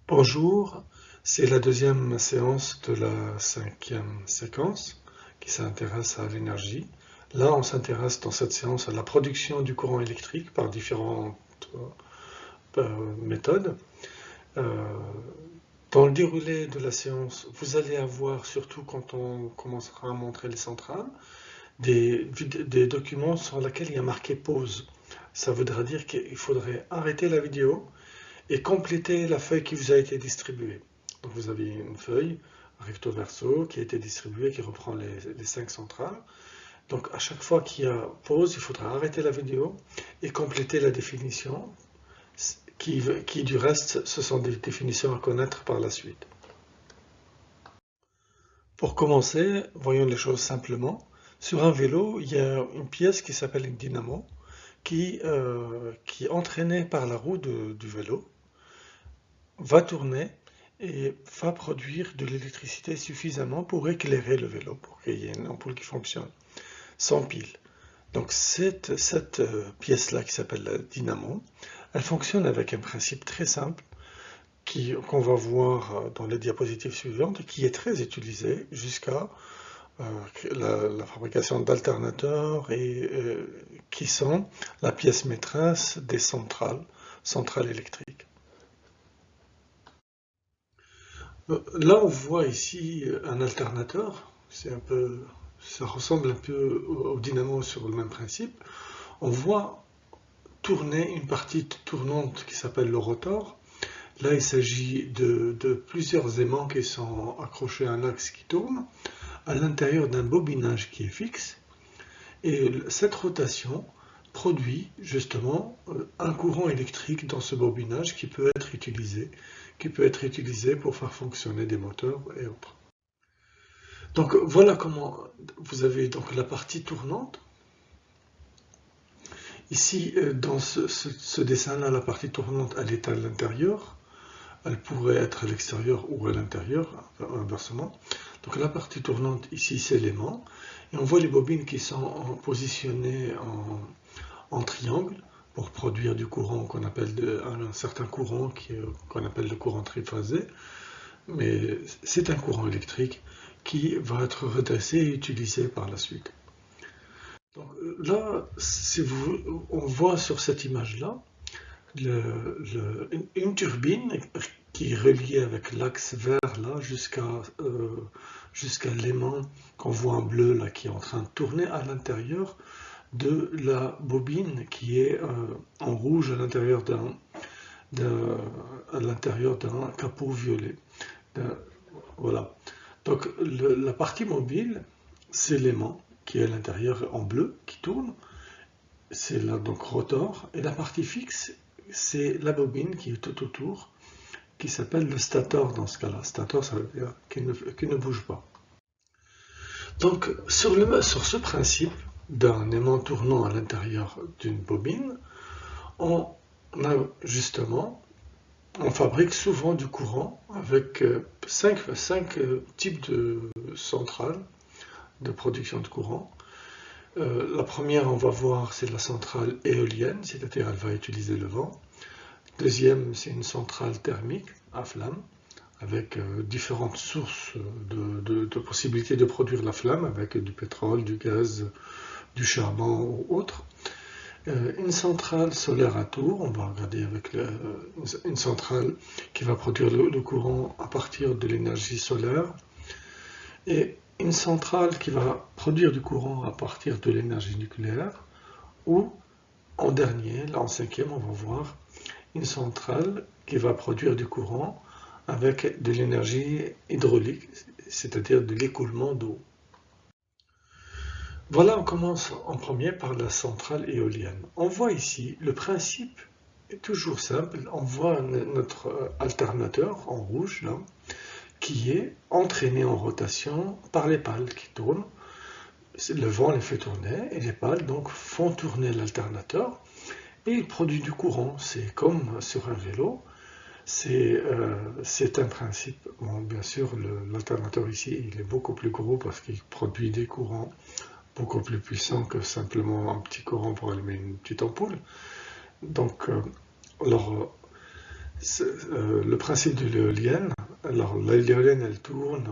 Bonjour, c'est la deuxième séance de la cinquième séquence qui s'intéresse à l'énergie. Là, on s'intéresse dans cette séance à la production du courant électrique par différentes méthodes. Euh, Dans le déroulé de la séance, vous allez avoir, surtout quand on commencera à montrer les centrales, des documents sur lesquels il y a marqué pause. Ça voudra dire qu'il faudrait arrêter la vidéo et compléter la feuille qui vous a été distribuée. Donc vous avez une feuille recto verso qui a été distribuée, qui reprend les 5 centrales. Donc à chaque fois qu'il y a pause, il faudra arrêter la vidéo et compléter la définition, qui du reste, ce sont des définitions à connaître par la suite. Pour commencer, voyons les choses simplement. Sur un vélo, il y a une pièce qui s'appelle une dynamo, qui est entraînée par la roue du vélo, va tourner et va produire de l'électricité suffisamment pour éclairer le vélo, pour qu'il y ait une ampoule qui fonctionne, sans pile. Donc cette pièce-là qui s'appelle la dynamo, elle fonctionne avec un principe très simple qu'on va voir dans les diapositives suivantes et qui est très utilisé jusqu'à la fabrication d'alternateurs qui sont la pièce maîtresse des centrales électriques. Là, on voit ici un alternateur. Ça ressemble un peu au dynamo sur le même principe. On voit tourner une partie tournante qui s'appelle le rotor. Là, il s'agit de plusieurs aimants qui sont accrochés à un axe qui tourne à l'intérieur d'un bobinage qui est fixe. Et cette rotation produit justement un courant électrique dans ce bobinage qui peut être utilisé pour faire fonctionner des moteurs et autres. Donc voilà comment vous avez donc la partie tournante. Ici, dans ce dessin-là, la partie tournante, elle est à l'intérieur. Elle pourrait être à l'extérieur ou à l'intérieur, inversement. Donc la partie tournante, ici, c'est l'aimant. Et on voit les bobines qui sont positionnées en triangle pour produire du courant qu'on appelle un certain courant qu'on appelle le courant triphasé. Mais c'est un courant électrique qui va être redressé et utilisé par la suite. Donc là, on voit sur cette image-là une turbine qui est reliée avec l'axe vert là jusqu'à l'aimant qu'on voit en bleu là qui est en train de tourner à l'intérieur de la bobine qui est en rouge à l'intérieur d'un capot violet. Voilà. Donc la partie mobile, c'est l'aimant qui est à l'intérieur en bleu, qui tourne. C'est là donc rotor. Et la partie fixe, c'est la bobine qui est tout autour, qui s'appelle le stator dans ce cas-là. Stator, ça veut dire qu'il ne bouge pas. Donc sur ce principe d'un aimant tournant à l'intérieur d'une bobine, on fabrique souvent du courant avec cinq types de centrales de production de courant. La première, on va voir, c'est la centrale éolienne, c'est-à-dire elle va utiliser le vent. Deuxième, c'est une centrale thermique à flamme, avec différentes sources de possibilités de produire la flamme, avec du pétrole, du gaz, du charbon ou autre. Une centrale solaire à tour, on va regarder avec une centrale qui va produire le courant à partir de l'énergie solaire, et une centrale qui va produire du courant à partir de l'énergie nucléaire, ou en dernier, là en cinquième, on va voir une centrale qui va produire du courant avec de l'énergie hydraulique, c'est-à-dire de l'écoulement d'eau. Voilà, on commence en premier par la centrale éolienne. On voit ici, le principe est toujours simple. On voit notre alternateur en rouge, là, qui est entraîné en rotation par les pales qui tournent. Le vent les fait tourner et les pales donc font tourner l'alternateur et il produit du courant. C'est comme sur un vélo. C'est un principe. Bon, bien sûr, l'alternateur ici, il est beaucoup plus gros parce qu'il produit des courants beaucoup plus puissants que simplement un petit courant pour allumer une petite ampoule. Donc, alors, Le principe de l'éolienne, alors l'éolienne elle tourne,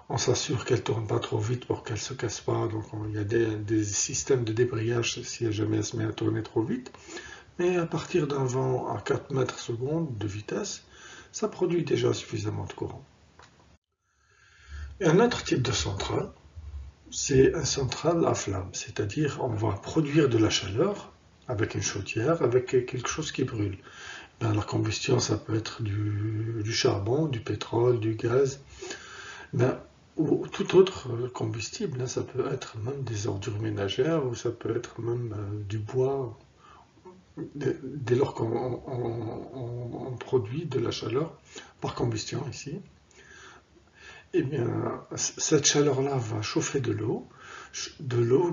on s'assure qu'elle ne tourne pas trop vite pour qu'elle ne se casse pas, donc il y a des systèmes de débrayage si jamais elle se met à tourner trop vite. Mais à partir d'un vent à 4 mètres secondes de vitesse, ça produit déjà suffisamment de courant. Et un autre type de centrale, c'est une centrale à flamme, c'est-à-dire on va produire de la chaleur avec une chaudière, avec quelque chose qui brûle. La combustion, ça peut être du charbon, du pétrole, du gaz, ou tout autre combustible. Ça peut être même des ordures ménagères, ou ça peut être même du bois, dès lors qu'on produit de la chaleur par combustion ici. Eh bien, cette chaleur-là va chauffer de l'eau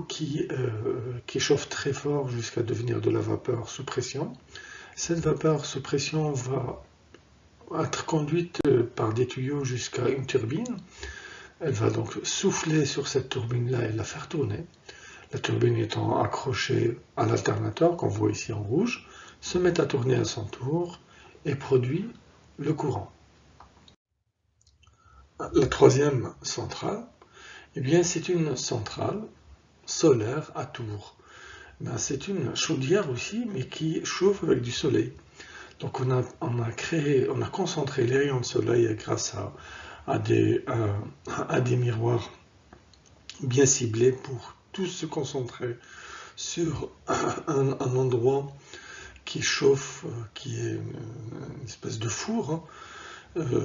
qui chauffe très fort jusqu'à devenir de la vapeur sous pression. Cette vapeur sous pression va être conduite par des tuyaux jusqu'à une turbine. Elle va donc souffler sur cette turbine-là et la faire tourner. La turbine étant accrochée à l'alternateur, qu'on voit ici en rouge, se met à tourner à son tour et produit le courant. La troisième centrale, eh bien, c'est une centrale solaire à tour. C'est une chaudière aussi, mais qui chauffe avec du soleil. Donc on a concentré les rayons de soleil grâce à des miroirs bien ciblés pour tous se concentrer sur un endroit qui chauffe, qui est une espèce de four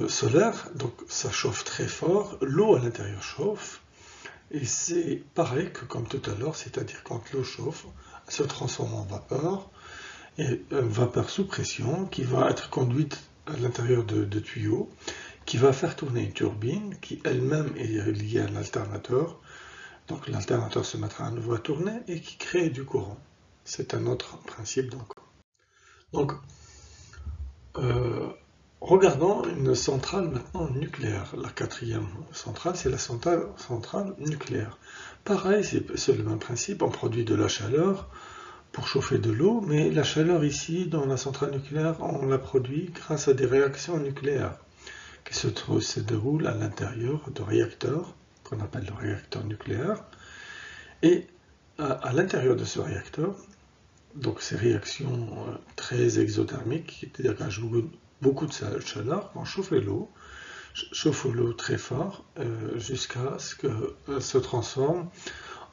solaire. Donc ça chauffe très fort, l'eau à l'intérieur chauffe. Et c'est pareil que comme tout à l'heure, c'est-à-dire quand l'eau chauffe, elle se transforme en vapeur, et une vapeur sous pression qui va être conduite à l'intérieur de tuyaux, qui va faire tourner une turbine qui elle-même est liée à l'alternateur. Donc l'alternateur se mettra à nouveau à tourner et qui crée du courant. C'est un autre principe donc. Donc, regardons une centrale maintenant nucléaire. La quatrième centrale, c'est la centrale nucléaire. Pareil, c'est le même principe, on produit de la chaleur pour chauffer de l'eau, mais la chaleur ici, dans la centrale nucléaire, on la produit grâce à des réactions nucléaires qui se déroulent à l'intérieur de réacteurs, qu'on appelle le réacteur nucléaire. Et à l'intérieur de ce réacteur, donc ces réactions très exothermiques qui dégagent beaucoup de chaleur vont chauffer l'eau, très fort jusqu'à ce qu'elle se transforme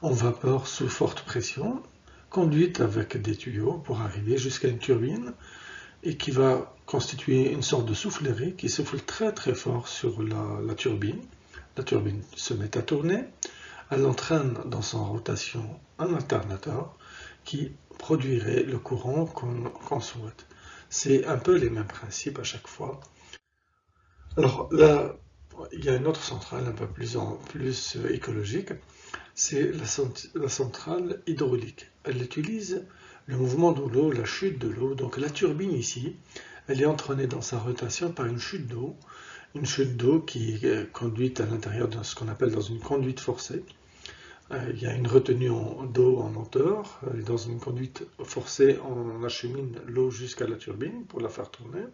en vapeur sous forte pression, conduite avec des tuyaux pour arriver jusqu'à une turbine et qui va constituer une sorte de soufflerie qui souffle très très fort sur la turbine. La turbine se met à tourner, elle entraîne dans son rotation un alternateur qui produirait le courant qu'on souhaite. C'est un peu les mêmes principes à chaque fois. Alors là, il y a une autre centrale un peu plus écologique, c'est la centrale hydraulique. Elle utilise le mouvement de l'eau, la chute de l'eau. Donc la turbine ici, elle est entraînée dans sa rotation par une chute d'eau qui est conduite à l'intérieur de ce qu'on appelle dans une conduite forcée. Il y a une retenue d'eau en hauteur, et dans une conduite forcée, on achemine l'eau jusqu'à la turbine pour la faire tourner.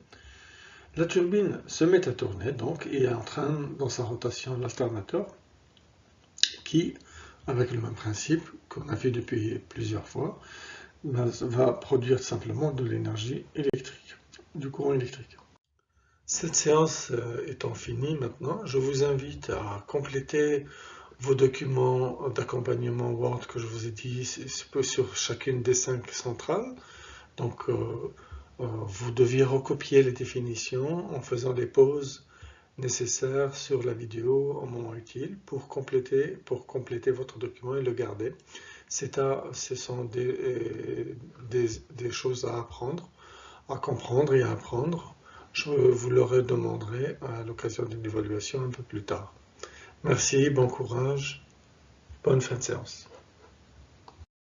La turbine se met à tourner donc et entraîne dans sa rotation l'alternateur qui, avec le même principe qu'on a vu depuis plusieurs fois, va produire simplement de l'énergie électrique, du courant électrique. Cette séance étant finie maintenant, je vous invite à compléter vos documents d'accompagnement Word que je vous ai dit sur chacune des 5 centrales. Donc, vous deviez recopier les définitions en faisant les pauses nécessaires sur la vidéo au moment utile pour compléter votre document et le garder. Ce sont des choses à apprendre, à comprendre et à apprendre. Je vous le redemanderai à l'occasion d'une évaluation un peu plus tard. Merci, bon courage, bonne fin de séance.